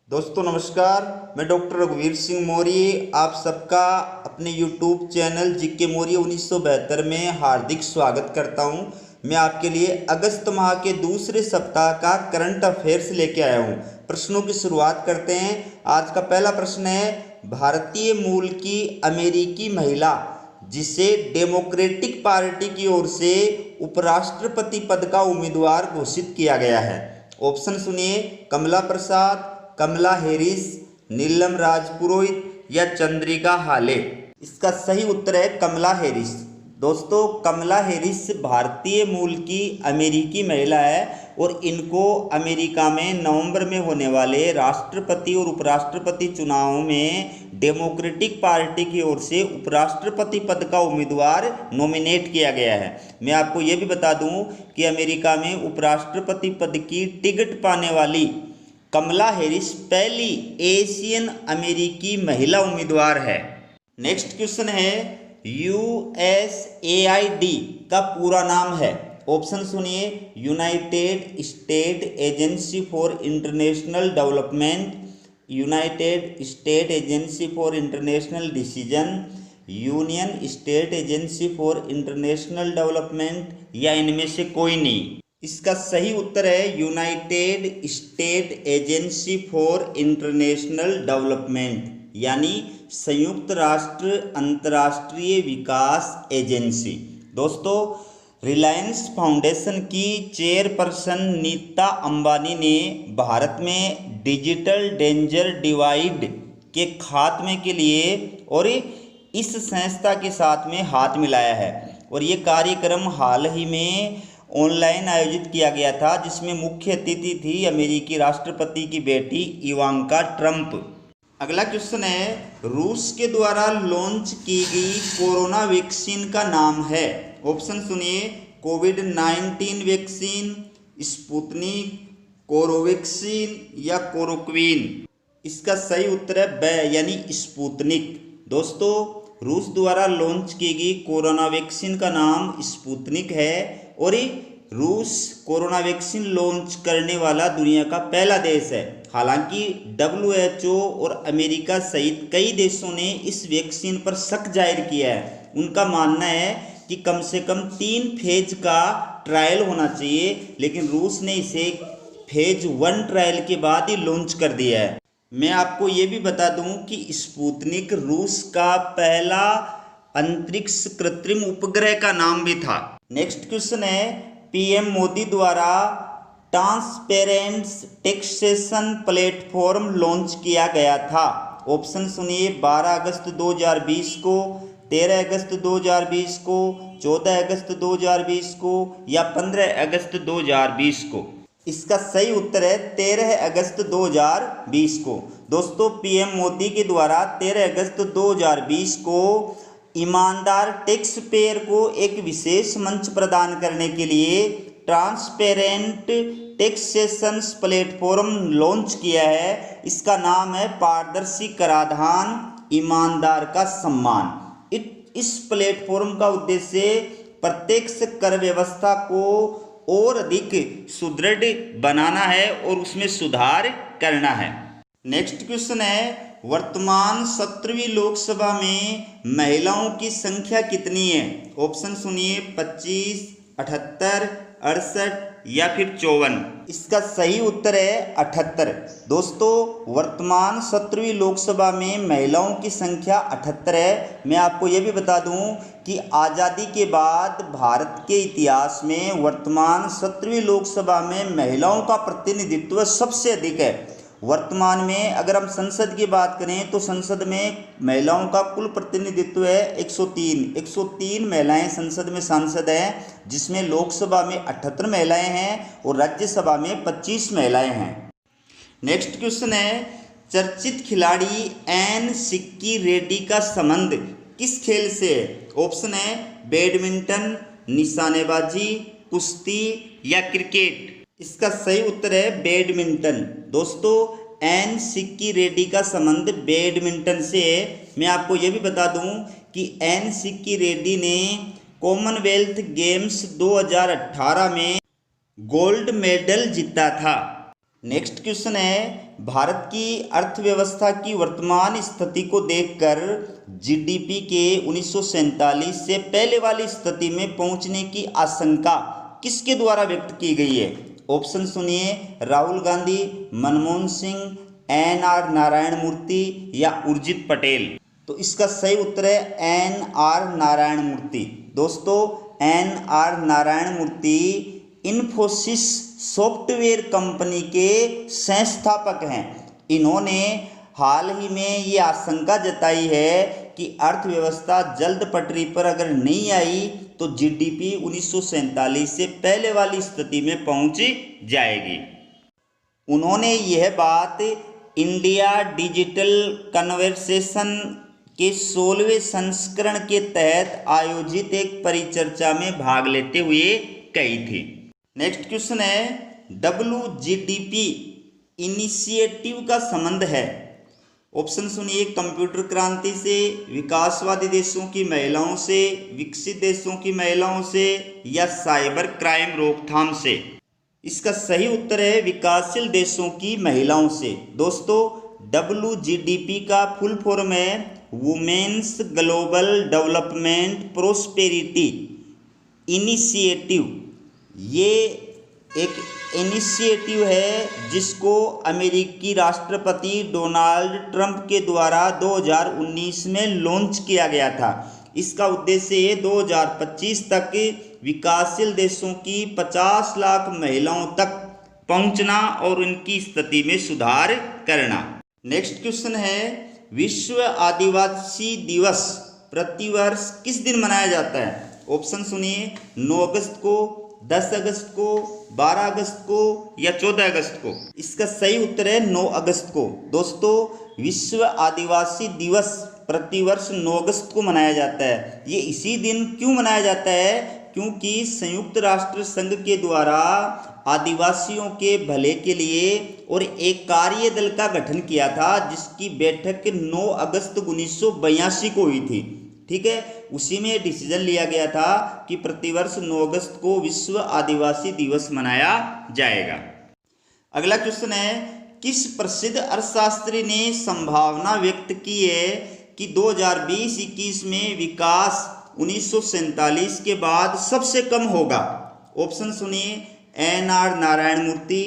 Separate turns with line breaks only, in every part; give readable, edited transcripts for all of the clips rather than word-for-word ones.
दोस्तों नमस्कार। मैं डॉक्टर रघुवीर सिंह मौर्य आप सबका अपने YouTube चैनल जीके मौर्य 1972 में हार्दिक स्वागत करता हूं। मैं आपके लिए अगस्त माह के दूसरे सप्ताह का करंट अफेयर्स लेके आया हूं। प्रश्नों की शुरुआत करते हैं। आज का पहला प्रश्न है, भारतीय मूल की अमेरिकी महिला जिसे डेमोक्रेटिक पार्टी की ओर से उपराष्ट्रपति पद का उम्मीदवार घोषित किया गया है। ऑप्शन सुनिए, कमला प्रसाद, कमला हैरिस, नीलम राजपुरोहित या चंद्रिका हाले। इसका सही उत्तर है कमला हैरिस। दोस्तों, कमला हैरिस भारतीय मूल की अमेरिकी महिला है और इनको अमेरिका में नवंबर में होने वाले राष्ट्रपति और उपराष्ट्रपति चुनावों में डेमोक्रेटिक पार्टी की ओर से उपराष्ट्रपति पद का उम्मीदवार नॉमिनेट किया गया है। मैं आपको ये भी बता दूं कि अमेरिका में उपराष्ट्रपति पद की टिकट पाने वाली कमला हैरिस पहली एशियन अमेरिकी महिला उम्मीदवार है। नेक्स्ट क्वेश्चन है, यूएसएआईडी का पूरा नाम है। ऑप्शन सुनिए, United state agency for international development, United state agency for international decision, union state agency for international development या इनमें से कोई नहीं। इसका सही उत्तर है United state agency for international development, यानी संयुक्त राष्ट्र अंतर्राष्ट्रीय विकास एजेंसी। दोस्तों, रिलायंस फाउंडेशन की चेयरपर्सन नीता अंबानी ने भारत में डिजिटल डेंजर डिवाइड के खात्मे के लिए और इस संस्था के साथ में हाथ मिलाया है और ये कार्यक्रम हाल ही में ऑनलाइन आयोजित किया गया था, जिसमें मुख्य अतिथि थी अमेरिकी राष्ट्रपति की बेटी इवांका ट्रंप। अगला क्वेश्चन है, रूस के द्वारा लॉन्च की गई कोरोना वैक्सीन का नाम है। ऑप्शन सुनिए, कोविड-19 वैक्सीन, स्पुतनिक, कोरोवैक्सीन या कोरोक्वीन। इसका सही उत्तर है यानी स्पुतनिक। दोस्तों, रूस द्वारा लॉन्च की गई कोरोना वैक्सीन का नाम स्पुतनिक है और रूस कोरोना वैक्सीन लॉन्च करने वाला दुनिया का पहला देश है। हालांकि WHO और अमेरिका सहित कई देशों ने इस वैक्सीन पर शक जाहिर किया है। उनका मानना है कि कम से कम 3 फेज का ट्रायल होना चाहिए, लेकिन रूस ने इसे फेज 1 ट्रायल के बाद ही लॉन्च कर दिया है। मैं आपको ये भी बता दूं कि स्पुतनिक रूस का पहला अंतरिक्ष कृत्रिम उपग्रह का नाम भी था। नेक्स्ट क्वेश्चन है, पीएम मोदी द्वारा ट्रांसपेरेंट टैक्सेशन प्लेटफॉर्म लॉन्च किया गया था। ऑप्शन सुनिए, 12 अगस्त 2020 को, 13 अगस्त 2020 को, 14 अगस्त 2020 को या 15 अगस्त 2020 को। इसका सही उत्तर है 13 अगस्त 2020 को। दोस्तों, पीएम मोदी के द्वारा 13 अगस्त 2020 को ईमानदार टैक्स पेयर को एक विशेष मंच प्रदान करने के लिए ट्रांसपेरेंट टैक्सेशन प्लेटफॉर्म लॉन्च किया है। इसका नाम है पारदर्शी कराधान ईमानदार का सम्मान। इस प्लेटफॉर्म का उद्देश्य प्रत्यक्ष कर व्यवस्था को और अधिक सुदृढ़ बनाना है और उसमें सुधार करना है। नेक्स्ट क्वेश्चन है, वर्तमान 17वीं लोकसभा में महिलाओं की संख्या कितनी है। ऑप्शन सुनिए, 25, 78, 68 या फिर 54। इसका सही उत्तर है 78। दोस्तों, वर्तमान 17वीं लोकसभा में महिलाओं की संख्या 78 है। मैं आपको ये भी बता दूं कि आज़ादी के बाद भारत के इतिहास में वर्तमान 17वीं लोकसभा में महिलाओं का प्रतिनिधित्व सबसे अधिक है। वर्तमान में अगर हम संसद की बात करें तो संसद में महिलाओं का कुल प्रतिनिधित्व है 103 महिलाएं संसद में सांसद हैं, जिसमें लोकसभा में 78 महिलाएं हैं और राज्यसभा में 25 महिलाएं हैं। नेक्स्ट क्वेश्चन है, चर्चित खिलाड़ी एन सिक्की रेड्डी का संबंध किस खेल से है। ऑप्शन है, बैडमिंटन, निशानेबाजी, कुश्ती या क्रिकेट। इसका सही उत्तर है बैडमिंटन। दोस्तों, एन सिक्की रेड्डी का संबंध बैडमिंटन से है। मैं आपको ये भी बता दूं कि एन सिक्की रेड्डी ने कॉमनवेल्थ गेम्स 2018 में गोल्ड मेडल जीता था। नेक्स्ट क्वेश्चन है, भारत की अर्थव्यवस्था की वर्तमान स्थिति को देखकर जीडीपी के 1947 से पहले वाली स्थिति में पहुंचने की आशंका किसके द्वारा व्यक्त की गई है? ऑप्शन सुनिए, राहुल गांधी, मनमोहन सिंह, NR नारायण मूर्ति या उर्जित पटेल। तो इसका सही उत्तर है NR नारायण मूर्ति। दोस्तों, NR नारायण मूर्ति इन्फोसिस सॉफ्टवेयर कंपनी के संस्थापक हैं। इन्होंने हाल ही में ये आशंका जताई है कि अर्थव्यवस्था जल्द पटरी पर अगर नहीं आई तो जीडीपी 1947 से पहले वाली स्थिति में पहुंच जाएगी। उन्होंने यह बात इंडिया डिजिटल कन्वर्सेशन के 16वें संस्करण के तहत आयोजित एक परिचर्चा में भाग लेते हुए कही थी। नेक्स्ट क्वेश्चन है, WGDP इनिशिएटिव का संबंध है। ऑप्शन सुनिए, कंप्यूटर क्रांति से, विकासवादी देशों की महिलाओं से, विकसित देशों की महिलाओं से या साइबर क्राइम रोकथाम से। इसका सही उत्तर है विकासशील देशों की महिलाओं से। दोस्तों, WGDP का फुल फॉर्म है women's global development prosperity initiative. ये एक इनिशिएटिव है जिसको अमेरिकी राष्ट्रपति डोनाल्ड ट्रंप के द्वारा 2019 में लॉन्च किया गया था। इसका उद्देश्य 2025 तक विकासशील देशों की 50 लाख महिलाओं तक पहुंचना और उनकी स्थिति में सुधार करना। नेक्स्ट क्वेश्चन है, विश्व आदिवासी दिवस प्रतिवर्ष किस दिन मनाया जाता है? ऑप्शन सुनिए, 9 अगस्त को, 10 अगस्त को, 12 अगस्त को या 14 अगस्त को। इसका सही उत्तर है 9 अगस्त को। दोस्तों, विश्व आदिवासी दिवस प्रतिवर्ष 9 अगस्त को मनाया जाता है। ये इसी दिन क्यों मनाया जाता है? क्योंकि संयुक्त राष्ट्र संघ के द्वारा आदिवासियों के भले के लिए और एक कार्य दल का गठन किया था जिसकी बैठक 9 अगस्त 1982 को हुई थी। ठीक है, उसी में डिसीजन लिया गया था कि प्रतिवर्ष 9 अगस्त को विश्व आदिवासी दिवस मनाया जाएगा। अगला क्वेश्चन है, किस प्रसिद्ध अर्थशास्त्री ने संभावना व्यक्त की है कि 2020-21 में विकास 1947 के बाद सबसे कम होगा? ऑप्शन सुनिए, NR नारायण मूर्ति,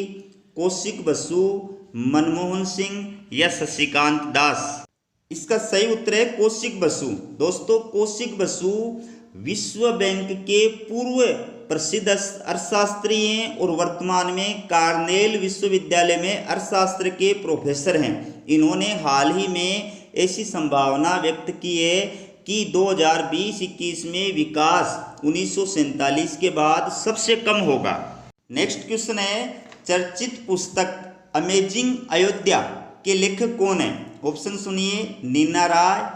कौशिक बसु, मनमोहन सिंह या शशिकांत दास। इसका सही उत्तर है कौशिक बसु। दोस्तों, कौशिक बसु विश्व बैंक के पूर्व प्रसिद्ध अर्थशास्त्री हैं और वर्तमान में कार्नेल विश्वविद्यालय में अर्थशास्त्र के प्रोफेसर हैं। इन्होंने हाल ही में ऐसी संभावना व्यक्त की है कि 2020-21 में विकास 1947 के बाद सबसे कम होगा। नेक्स्ट क्वेश्चन है, चर्चित पुस्तक अमेजिंग अयोध्या के लेखक कौन है? ऑप्शन सुनिए, नीना राय,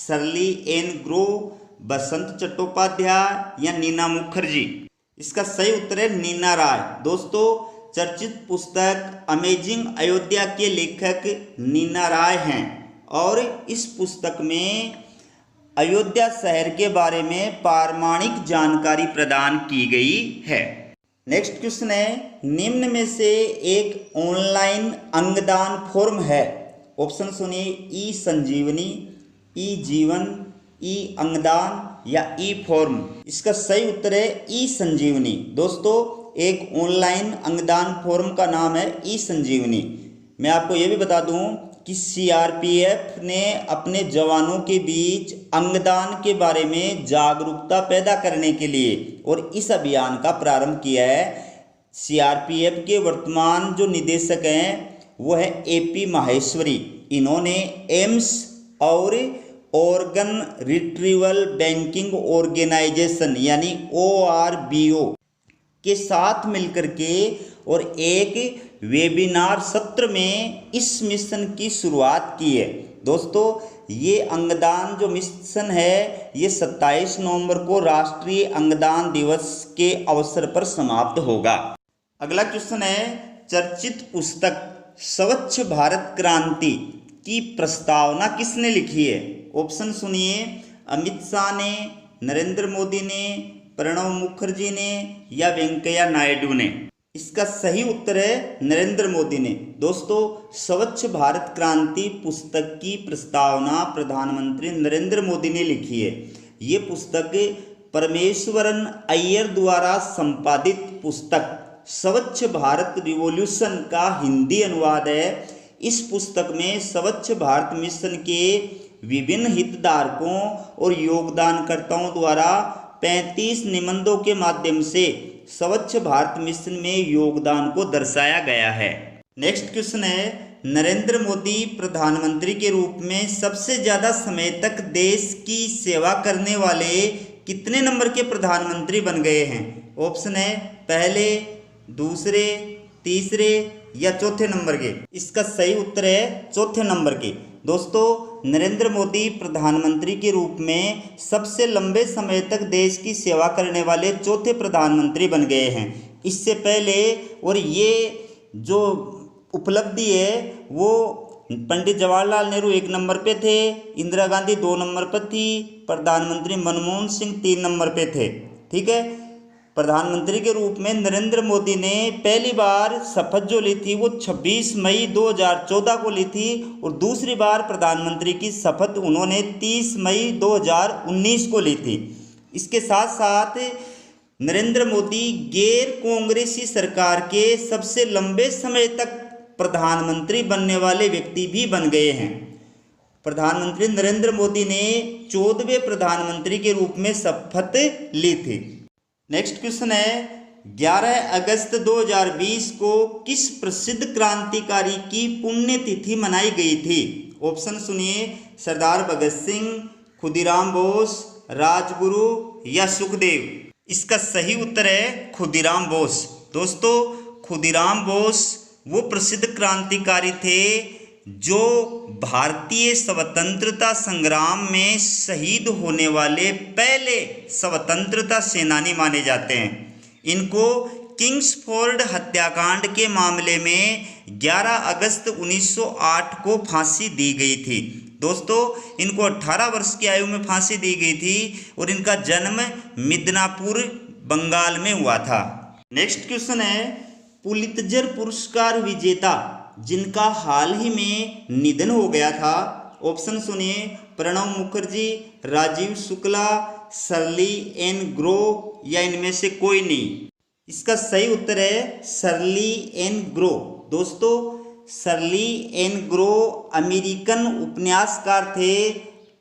शर्ली एन ग्रो, बसंत चट्टोपाध्याय या नीना मुखर्जी। इसका सही उत्तर है नीना राय। दोस्तों, चर्चित पुस्तक अमेजिंग अयोध्या के लेखक नीना राय हैं और इस पुस्तक में अयोध्या शहर के बारे में प्रामाणिक जानकारी प्रदान की गई है। नेक्स्ट क्वेश्चन है, निम्न में से एक ऑनलाइन अंगदान फॉर्म है। ऑप्शन सुनिए, ई संजीवनी, ई जीवन, ई अंगदान या ई फॉर्म। इसका सही उत्तर है ई संजीवनी। दोस्तों, एक ऑनलाइन अंगदान फॉर्म का नाम है ई संजीवनी। मैं आपको ये भी बता दूं कि CRPF ने अपने जवानों के बीच अंगदान के बारे में जागरूकता पैदा करने के लिए और इस अभियान का प्रारंभ किया है। CRPF के वर्तमान जो निदेशक हैं वो है AP माहेश्वरी। इन्होंने एम्स और ऑर्गन रिट्रीवल बैंकिंग ऑर्गेनाइजेशन यानी ORBO के साथ मिलकर के और एक वेबिनार सत्र में इस मिशन की शुरुआत की है। दोस्तों, ये अंगदान जो मिशन है ये 27 नवंबर को राष्ट्रीय अंगदान दिवस के अवसर पर समाप्त होगा। अगला क्वेश्चन है, चर्चित पुस्तक स्वच्छ भारत क्रांति की प्रस्तावना किसने लिखी है? ऑप्शन सुनिए, अमित शाह ने, नरेंद्र मोदी ने, प्रणब मुखर्जी ने या वेंकैया नायडू ने। इसका सही उत्तर है नरेंद्र मोदी ने। दोस्तों, स्वच्छ भारत क्रांति पुस्तक की प्रस्तावना प्रधानमंत्री नरेंद्र मोदी ने लिखी है। ये पुस्तक परमेश्वरन अय्यर द्वारा संपादित पुस्तक स्वच्छ भारत रिवॉल्यूशन का हिंदी अनुवाद है। इस पुस्तक में स्वच्छ भारत मिशन के विभिन्न हितधारकों और योगदानकर्ताओं द्वारा 35 निबंधों के माध्यम से स्वच्छ भारत मिशन में योगदान को दर्शाया गया है। नेक्स्ट क्वेश्चन है, नरेंद्र मोदी प्रधानमंत्री के रूप में सबसे ज्यादा समय तक देश की सेवा करने वाले कितने नंबर के प्रधानमंत्री बन गए हैं? ऑप्शन है पहले, दूसरे, तीसरे या चौथे नंबर के। इसका सही उत्तर है चौथे नंबर के। दोस्तों, नरेंद्र मोदी प्रधानमंत्री के रूप में सबसे लंबे समय तक देश की सेवा करने वाले चौथे प्रधानमंत्री बन गए हैं। इससे पहले और ये जो उपलब्धि है वो पंडित जवाहरलाल नेहरू 1 नंबर पे थे, इंदिरा गांधी 2 नंबर पर थी, प्रधानमंत्री मनमोहन सिंह 3 नंबर पे थे। ठीक है, प्रधानमंत्री के रूप में नरेंद्र मोदी ने पहली बार शपथ जो ली थी वो 26 मई 2014 को ली थी और दूसरी बार प्रधानमंत्री की शपथ उन्होंने 30 मई 2019 को ली थी। इसके साथ साथ नरेंद्र मोदी गैर कांग्रेसी सरकार के सबसे लंबे समय तक प्रधानमंत्री बनने वाले व्यक्ति भी बन गए हैं। प्रधानमंत्री नरेंद्र मोदी ने 14वें प्रधानमंत्री के रूप में शपथ ली थी। नेक्स्ट क्वेश्चन है, 11 अगस्त 2020 को किस प्रसिद्ध क्रांतिकारी की पुण्यतिथि मनाई गई थी? ऑप्शन सुनिए, सरदार भगत सिंह, खुदीराम बोस, राजगुरु या सुखदेव। इसका सही उत्तर है खुदीराम बोस। दोस्तों, खुदीराम बोस वो प्रसिद्ध क्रांतिकारी थे जो भारतीय स्वतंत्रता संग्राम में शहीद होने वाले पहले स्वतंत्रता सेनानी माने जाते हैं। इनको किंग्सफोर्ड हत्याकांड के मामले में 11 अगस्त 1908 को फांसी दी गई थी। दोस्तों, इनको 18 वर्ष की आयु में फांसी दी गई थी और इनका जन्म मिदनापुर बंगाल में हुआ था। नेक्स्ट क्वेश्चन है, पुलित्जर पुरस्कार विजेता जिनका हाल ही में निधन हो गया था। ऑप्शन सुनिए, Pranab Mukherjee, Rajiv Shukla, Shirley Ann Grau या इनमें से कोई नहीं। इसका सही उत्तर है शर्ली एन ग्रो। दोस्तों, शर्ली एन ग्रो अमेरिकन उपन्यासकार थे।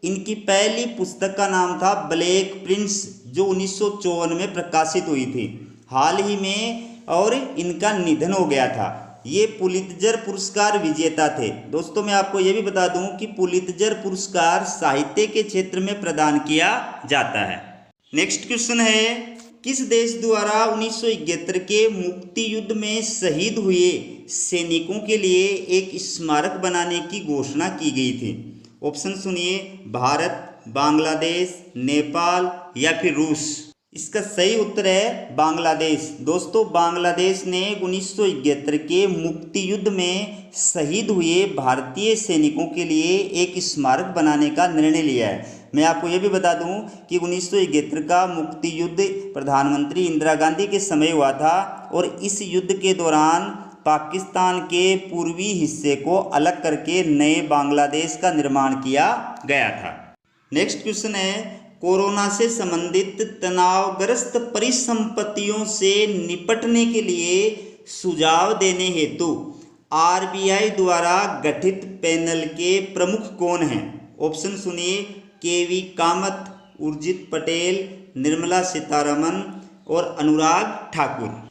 इनकी पहली पुस्तक का नाम था ब्लैक प्रिंस, जो 1954 में प्रकाशित हुई थी हाल ही में, और इनका निधन हो गया था। ये पुलित्जर पुरस्कार विजेता थे। दोस्तों, मैं आपको ये भी बता दूं कि पुलित्जर पुरस्कार साहित्य के क्षेत्र में प्रदान किया जाता है। नेक्स्ट क्वेश्चन है, किस देश द्वारा 1971 के मुक्ति युद्ध में शहीद हुए सैनिकों के लिए एक स्मारक बनाने की घोषणा की गई थी? ऑप्शन सुनिए, भारत, बांग्लादेश, नेपाल या फिर रूस। इसका सही उत्तर है बांग्लादेश। दोस्तों, बांग्लादेश ने 1971 के मुक्ति युद्ध में शहीद हुए भारतीय सैनिकों के लिए एक स्मारक बनाने का निर्णय लिया है। मैं आपको यह भी बता दूं कि 1971 का मुक्ति युद्ध प्रधानमंत्री इंदिरा गांधी के समय हुआ था और इस युद्ध के दौरान पाकिस्तान के पूर्वी हिस्से को अलग करके नए बांग्लादेश का निर्माण किया गया था। नेक्स्ट क्वेश्चन है, कोरोना से संबंधित तनावग्रस्त परिसंपत्तियों से निपटने के लिए सुझाव देने हेतु आरबीआई द्वारा गठित पैनल के प्रमुख कौन हैं? ऑप्शन सुनिए, केवी कामत, उर्जित पटेल, निर्मला सीतारमन और अनुराग ठाकुर।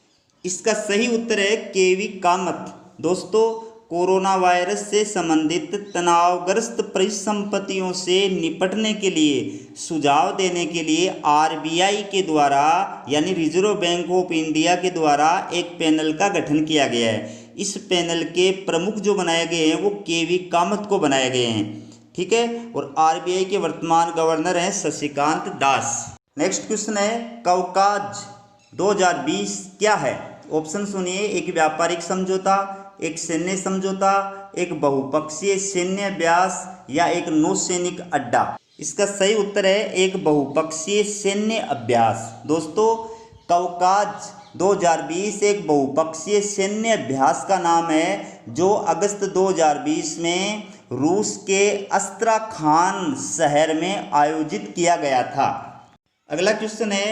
इसका सही उत्तर है केवी कामत। दोस्तों, कोरोना वायरस से संबंधित तनावग्रस्त परिसंपत्तियों से निपटने के लिए सुझाव देने के लिए आरबीआई के द्वारा यानी रिजर्व बैंक ऑफ इंडिया के द्वारा एक पैनल का गठन किया गया है। इस पैनल के प्रमुख जो बनाए गए हैं वो केवी कामत को बनाए गए हैं। ठीक है, और आरबीआई के वर्तमान गवर्नर हैं शशिकांत दास। नेक्स्ट क्वेश्चन है, कवकाज 2020 क्या है? ऑप्शन सुनिए, एक व्यापारिक समझौता, एक सैन्य समझौता, एक बहुपक्षीय सैन्य अभ्यास या एक नौसैनिक अड्डा। इसका सही उत्तर है एक बहुपक्षीय सैन्य अभ्यास। दोस्तों, कवकाज 2020 एक बहुपक्षीय सैन्य अभ्यास का नाम है जो अगस्त 2020 में रूस के अस्त्राखान शहर में आयोजित किया गया था। अगला क्वेश्चन है,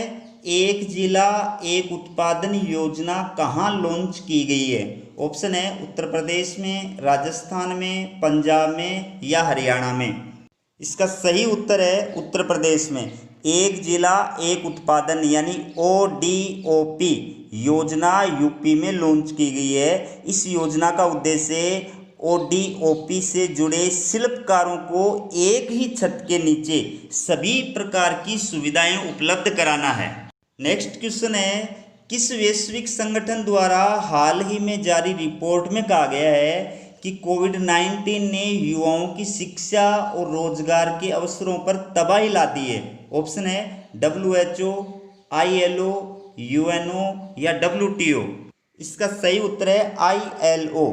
एक जिला एक उत्पादन योजना कहाँ लॉन्च की गई है? ऑप्शन है उत्तर प्रदेश में, राजस्थान में, पंजाब में या हरियाणा में। इसका सही उत्तर है उत्तर प्रदेश में। एक जिला एक उत्पादन यानी ODOP योजना यूपी में लॉन्च की गई है। इस योजना का उद्देश्य ODOP से जुड़े शिल्पकारों को एक ही छत के नीचे सभी प्रकार की सुविधाएं उपलब्ध कराना है। नेक्स्ट क्वेश्चन है, किस वैश्विक संगठन द्वारा हाल ही में जारी रिपोर्ट में कहा गया है कि कोविड-19 ने युवाओं की शिक्षा और रोजगार के अवसरों पर तबाही ला दी है? ऑप्शन है WHO, ILO, UNO या WTO। इसका सही उत्तर है ILO।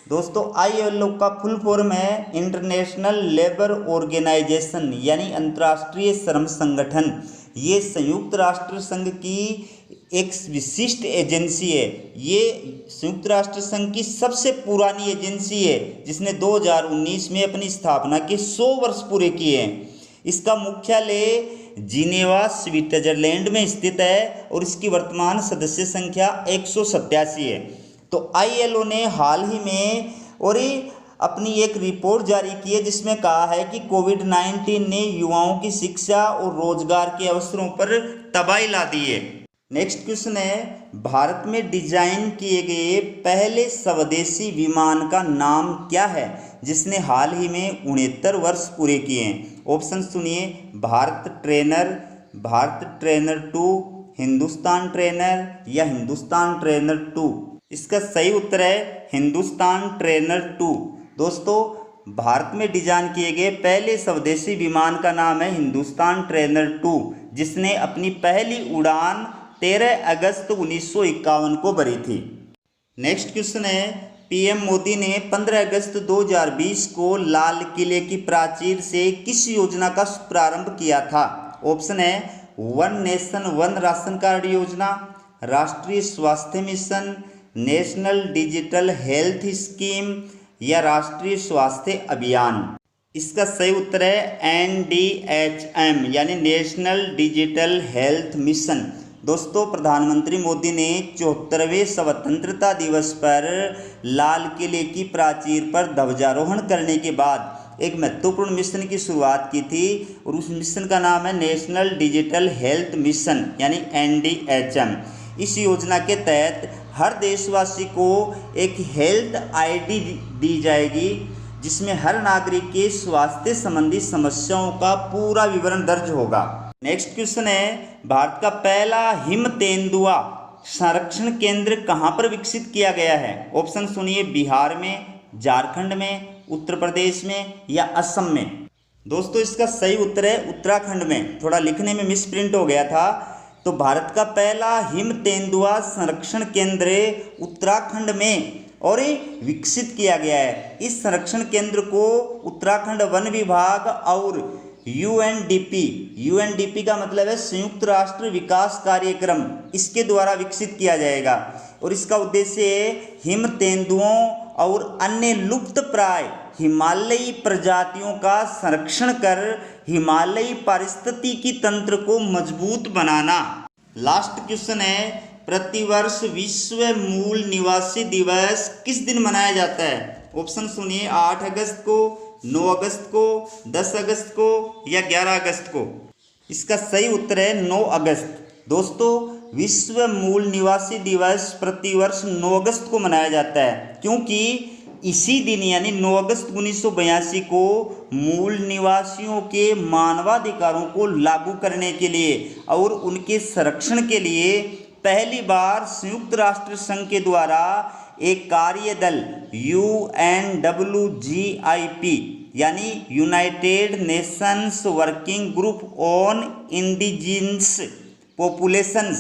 दोस्तों ILO का फुल फॉर्म है इंटरनेशनल लेबर ऑर्गेनाइजेशन यानी अंतर्राष्ट्रीय श्रम संगठन। ये संयुक्त राष्ट्र संघ की एक विशिष्ट एजेंसी है। ये संयुक्त राष्ट्र संघ की सबसे पुरानी एजेंसी है जिसने 2019 में अपनी स्थापना के 100 वर्ष पूरे किए हैं। इसका मुख्यालय जिनेवा स्विट्जरलैंड में स्थित है और इसकी वर्तमान सदस्य संख्या 187 है। तो ILO ने हाल ही में और अपनी एक रिपोर्ट जारी की है जिसमें कहा है कि कोविड-19 ने युवाओं की शिक्षा और रोजगार के अवसरों पर तबाही ला दी है। नेक्स्ट क्वेश्चन है, भारत में डिजाइन किए गए पहले स्वदेशी विमान का नाम क्या है जिसने हाल ही में 69 वर्ष पूरे किए हैं? ऑप्शन सुनिए, भारत ट्रेनर 2, हिंदुस्तान ट्रेनर या हिंदुस्तान ट्रेनर 2। इसका सही उत्तर है हिंदुस्तान ट्रेनर 2। दोस्तों भारत में डिजाइन किए गए पहले स्वदेशी विमान का नाम है हिंदुस्तान ट्रेनर 2 जिसने अपनी पहली उड़ान 13 अगस्त 1951 को भरी थी। नेक्स्ट क्वेश्चन है, PM मोदी ने 15 अगस्त 2020 को लाल किले की प्राचीर से किस योजना का प्रारंभ किया था? ऑप्शन है one nation one ration card योजना, राष्ट्रीय स्वास्थ्य mission, national digital health scheme या राष्ट्रीय स्वास्थ्य अभियान। इसका सही उत्तर है NDHM यानी नेशनल डिजिटल हेल्थ मिशन। दोस्तों प्रधानमंत्री मोदी ने 74वें स्वतंत्रता दिवस पर लाल किले की प्राचीर पर ध्वजारोहण करने के बाद एक महत्वपूर्ण मिशन की शुरुआत की थी और उस मिशन का नाम है नेशनल डिजिटल हेल्थ मिशन यानी NDHM। इस योजना के तहत हर देशवासी को एक हेल्थ ID दी जाएगी जिसमें हर नागरिक के स्वास्थ्य संबंधी समस्याओं का पूरा विवरण दर्ज होगा। नेक्स्ट क्वेश्चन है, भारत का पहला हिम तेंदुआ संरक्षण केंद्र कहाँ पर विकसित किया गया है? ऑप्शन सुनिए, बिहार में, झारखंड में, उत्तर प्रदेश में या असम में। दोस्तों इसका सही उत्तर है उत्तराखंड में। थोड़ा लिखने में मिसप्रिंट हो गया था। तो भारत का पहला हिम तेंदुआ संरक्षण केंद्र उत्तराखंड में और विकसित किया गया है। इस संरक्षण केंद्र को उत्तराखंड वन विभाग और UNDP का मतलब है संयुक्त राष्ट्र विकास कार्यक्रम, इसके द्वारा विकसित किया जाएगा और इसका उद्देश्य है हिम तेंदुओं और अन्य लुप्त प्राय हिमालयी प्रजातियों का संरक्षण कर हिमालयी पारिस्थितिकी तंत्र को मजबूत बनाना। लास्ट क्वेश्चन है, प्रतिवर्ष विश्व मूल निवासी दिवस किस दिन मनाया जाता है? ऑप्शन सुनिए, 8 अगस्त को, 9 अगस्त को, 10 अगस्त को या 11 अगस्त को। इसका सही उत्तर है 9 अगस्त। दोस्तों विश्व मूल निवासी दिवस प्रतिवर्ष 9 अगस्त को मनाया जाता है क्योंकि इसी दिन यानी 9 अगस्त 1982 को मूल निवासियों के मानवाधिकारों को लागू करने के लिए और उनके संरक्षण के लिए पहली बार संयुक्त राष्ट्र संघ के द्वारा एक कार्यदल UNWGIP यानी United Nations working group on indigenous populations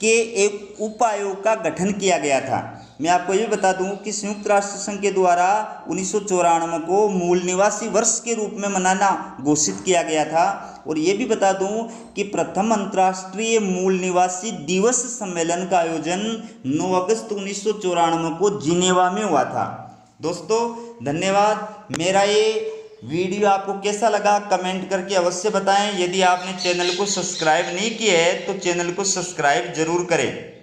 के एक उपायोग का गठन किया गया था। मैं आपको ये बता दूं कि संयुक्त राष्ट्र संघ के द्वारा 1994 को मूल निवासी वर्ष के रूप में मनाना घोषित किया गया था। और ये भी बता दूं कि प्रथम अंतर्राष्ट्रीय मूल निवासी दिवस सम्मेलन का आयोजन 9 अगस्त 1994 को जिनेवा में हुआ था। दोस्तों धन्यवाद। मेरा ये वीडियो आपको कैसा लगा कमेंट करके अवश्य बताएं। यदि आपने चैनल को सब्सक्राइब नहीं किया है तो चैनल को सब्सक्राइब जरूर करें।